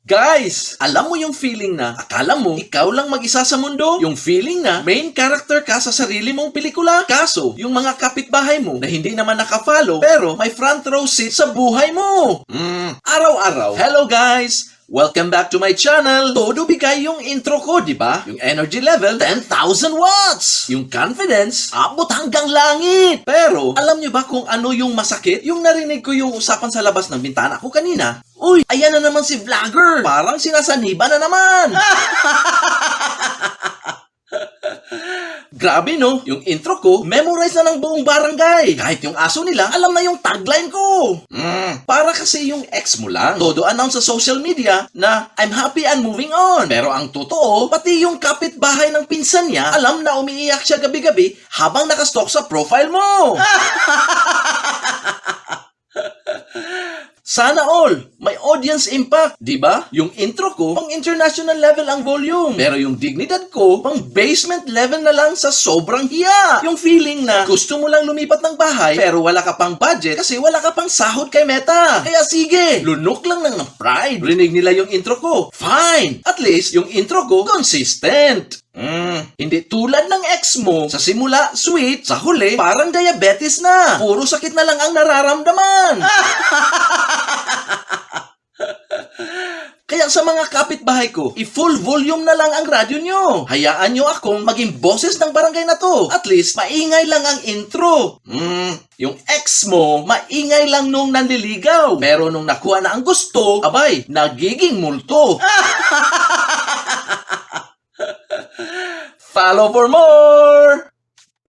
Guys, alam mo yung feeling na akala mo ikaw lang mag-isa sa mundo? Yung feeling na main character ka sa sarili mong pelikula? Kaso, yung mga kapitbahay mo na hindi naman nakafollow pero may front row seat sa buhay mo. Araw-araw. Hello guys! Welcome back to my channel. Todo bigay yung intro ko, di ba? Yung energy level, 10,000 watts. Yung confidence, abot hanggang langit. Pero, alam niyo ba kung ano yung masakit? Yung narinig ko yung usapan sa labas ng bintana ko kanina. Uy, ayan na naman si vlogger. Parang sinasaniba na naman. Grabe no, yung intro ko, memorize na ng buong barangay. Kahit yung aso nila, alam na yung tagline ko. Para kasi yung ex mo lang, todo announce sa social media na I'm happy and moving on. Pero ang totoo, pati yung kapitbahay ng pinsan niya, alam na umiiyak siya gabi-gabi habang nakastalk sa profile mo. Sana all, may audience impact, di ba? Yung intro ko, pang international level ang volume. Pero yung dignidad ko, pang basement level na lang sa sobrang hiya. Yung feeling na gusto mo lang lumipat ng bahay, pero wala ka pang budget kasi wala ka pang sahod kay Meta. Kaya sige, lunok lang ng pride. Rinig nila yung intro ko. Fine, at least yung intro ko consistent. Hindi tulad ng ex mo, sa simula, sweet, sa huli, parang diabetes na. Puro sakit na lang ang nararamdaman. Kaya sa mga kapitbahay ko, i-full volume na lang ang radyo nyo. Hayaan nyo akong maging boses ng barangay na to. At least, maingay lang ang intro. Yung ex mo, maingay lang nung nanliligaw. Pero nung nakuha na ang gusto, abay, nagiging multo. Follow for more!